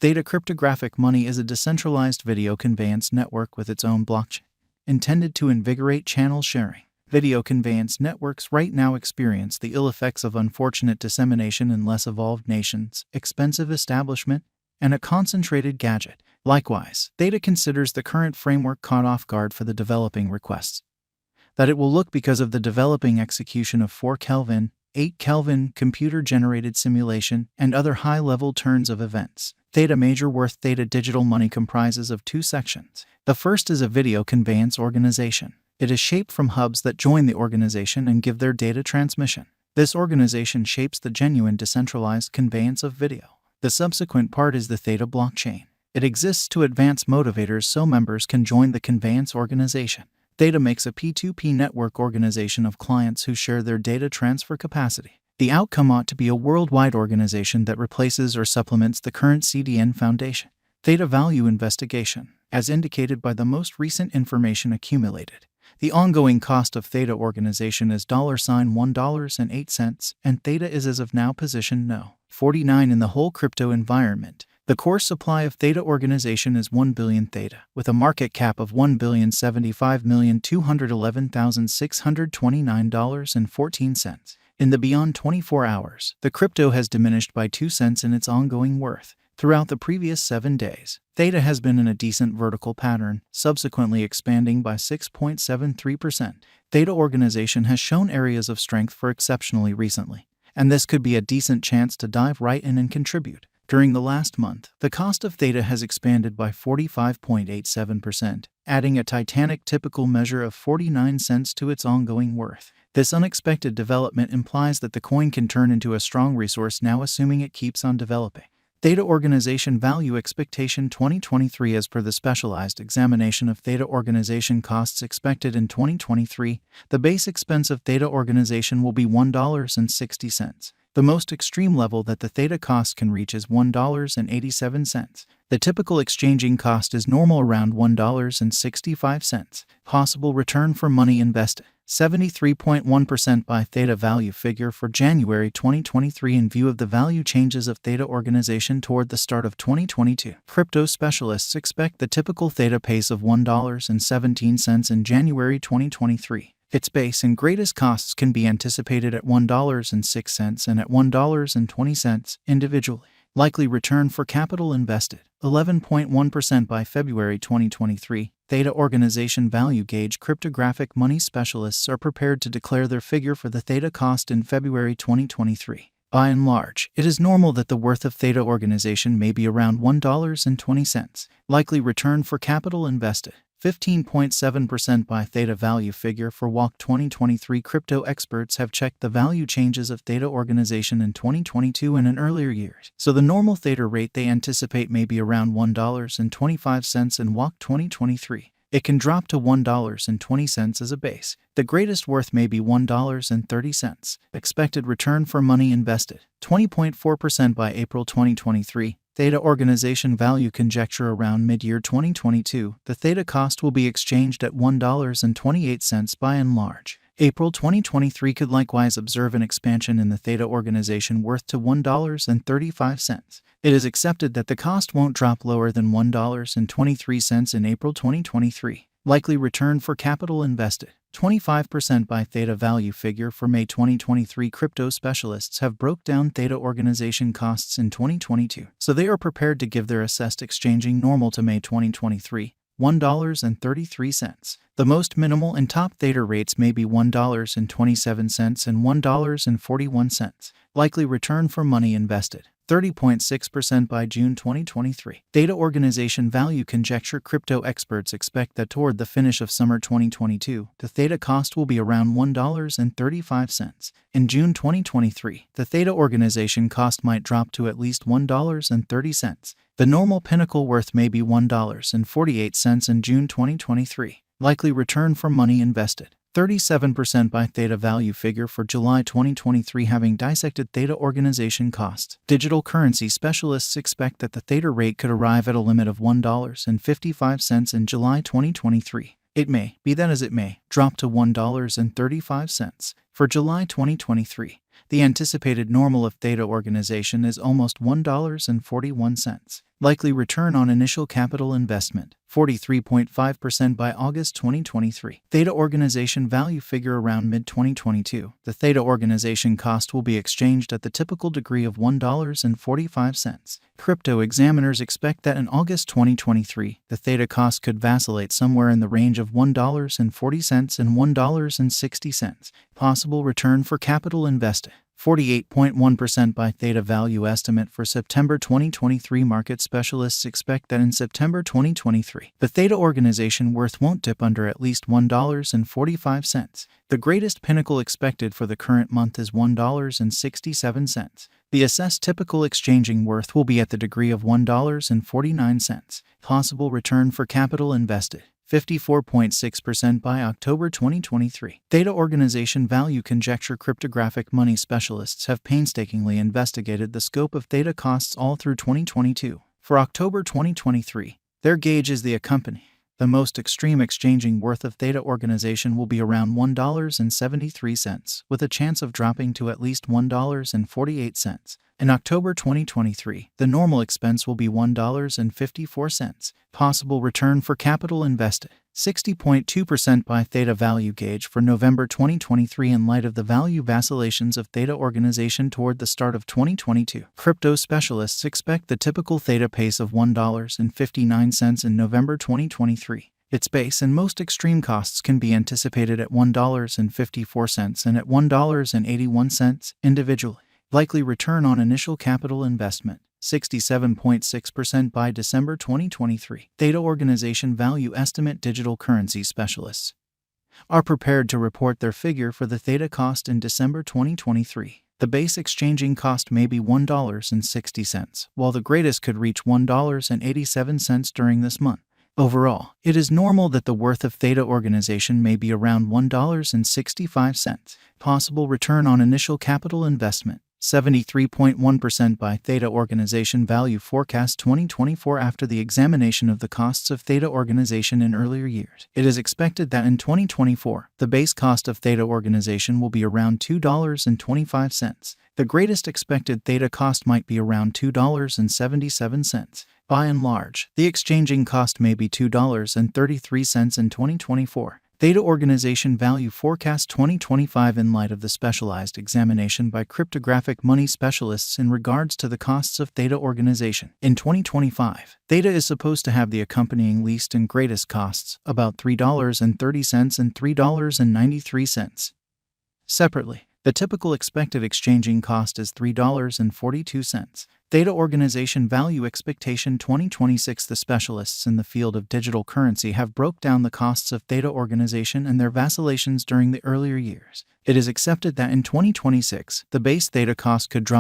Theta Cryptographic Money is a decentralized video conveyance network with its own blockchain, intended to invigorate channel sharing. Video conveyance networks right now experience the ill effects of unfortunate dissemination in less evolved nations, expensive establishment, and a concentrated gadget. Likewise, Theta considers the current framework caught off guard for the developing requests that it will look because of the developing execution of 4 Kelvin, 8 Kelvin computer-generated simulation, and other high-level turns of events. Theta Major Worth Theta Digital Money comprises of 2 sections. The first is a video conveyance organization. It is shaped from hubs that join the organization and give their data transmission. This organization shapes the genuine decentralized conveyance of video. The subsequent part is the Theta blockchain. It exists to advance motivators so members can join the conveyance organization. Theta makes a P2P network organization of clients who share their data transfer capacity. The outcome ought to be a worldwide organization that replaces or supplements the current CDN Foundation. Theta Value Investigation. As indicated by the most recent information accumulated, the ongoing cost of Theta organization is $1.08, and Theta is as of now position No. 49 in the whole crypto environment. The core supply of Theta organization is 1 billion Theta, with a market cap of $1,075,211,629.14. In the beyond 24 hours, the crypto has diminished by 2 cents in its ongoing worth. Throughout the previous 7 days, Theta has been in a decent vertical pattern, subsequently expanding by 6.73%. Theta organization has shown areas of strength for exceptionally recently, and this could be a decent chance to dive right in and contribute. During the last month, the cost of Theta has expanded by 45.87%, adding a titanic typical measure of 49 cents to its ongoing worth. This unexpected development implies that the coin can turn into a strong resource now, assuming it keeps on developing. Theta Organization Value Expectation 2023. As per the specialized examination of Theta organization costs expected in 2023, the base expense of Theta organization will be $1.60. The most extreme level that the Theta cost can reach is $1.87. The typical exchanging cost is normal around $1.65. Possible return for money invested. 73.1% by Theta value figure for January 2023 in view of the value changes of Theta organization toward the start of 2022. Crypto specialists expect the typical Theta pace of $1.17 in January 2023. Its base and greatest costs can be anticipated at $1.06 and at $1.20 individually. Likely return for capital invested. 11.1% by February 2023. Theta organization value gauge cryptographic money specialists are prepared to declare their figure for the Theta cost in February 2023. By and large, it is normal that the worth of Theta organization may be around $1.20. Likely return for capital invested. 15.7% by Theta value figure for WALK 2023. Crypto experts have checked the value changes of Theta organization in 2022 and in earlier years, so the normal Theta rate they anticipate may be around $1.25 in WALK 2023. It can drop to $1.20 as a base. The greatest worth may be $1.30. Expected return for money invested. 20.4% by April 2023. Theta organization value conjecture around mid-year 2022. The Theta cost will be exchanged at $1.28 by and large. April 2023 could likewise observe an expansion in the Theta organization worth to $1.35. It is accepted that the cost won't drop lower than $1.23 in April 2023. Likely return for capital invested. 25% by Theta value figure for May 2023. Crypto specialists have broke down Theta organization costs in 2022, so they are prepared to give their assessed exchanging normal to May 2023, $1.33. The most minimal and top Theta rates may be $1.27 and $1.41. Likely return for money invested. 30.6% by June 2023. Theta organization value conjecture. Crypto experts expect that toward the finish of summer 2022, the Theta cost will be around $1.35. In June 2023, the Theta organization cost might drop to at least $1.30. The normal pinnacle worth may be $1.48 in June 2023. Likely return for money invested. 37% by Theta value figure for July 2023. Having dissected Theta organization costs, digital currency specialists expect that the Theta rate could arrive at a limit of $1.55 in July 2023. It may, be that as it may, drop to $1.35. For July 2023, the anticipated normal of Theta organization is almost $1.41. Likely return on initial capital investment, 43.5% by August 2023. Theta organization value figure around mid-2022. The Theta organization cost will be exchanged at the typical degree of $1.45. Crypto examiners expect that in August 2023, the Theta cost could vacillate somewhere in the range of $1.40 and $1.60. Possible return for capital invested, 48.1% by Theta value estimate for September 2023. Market specialists expect that in September 2023, the Theta organization worth won't dip under at least $1.45. The greatest pinnacle expected for the current month is $1.67. The assessed typical exchanging worth will be at the degree of $1.49. Possible return for capital invested, 54.6% by October 2023. Theta organization value conjecture. Cryptographic money specialists have painstakingly investigated the scope of Theta costs all through 2022. For October 2023, their gauge is the accompanying. The most extreme exchanging worth of Theta organization will be around $1.73, with a chance of dropping to at least $1.48. In October 2023, the normal expense will be $1.54. Possible return for capital invested, 60.2% by Theta value gauge for November 2023. In light of the value vacillations of Theta organization toward the start of 2022, crypto specialists expect the typical Theta pace of $1.59 in November 2023. Its base and most extreme costs can be anticipated at $1.54 and at $1.81 individually. Likely return on initial capital investment, 67.6% by December 2023. Theta organization value estimate. Digital currency specialists are prepared to report their figure for the Theta cost in December 2023. The base exchanging cost may be $1.60, while the greatest could reach $1.87 during this month. Overall, it is normal that the worth of Theta organization may be around $1.65. Possible return on initial capital investment, 73.1% by Theta organization value forecast 2024. After the examination of the costs of Theta organization in earlier years, it is expected that in 2024, the base cost of Theta organization will be around $2.25. The greatest expected Theta cost might be around $2.77. By and large, the exchanging cost may be $2.33 in 2024. Theta organization value forecast 2025 in light of the specialized examination by cryptographic money specialists in regards to the costs of Theta organization. In 2025, Theta is supposed to have the accompanying least and greatest costs, about $3.30 and $3.93. Separately, the typical expected exchanging cost is $3.42. Theta organization value expectation 2026. The specialists in the field of digital currency have broke down the costs of Theta organization and their vacillations during the earlier years. It is accepted that in 2026, the base Theta cost could drop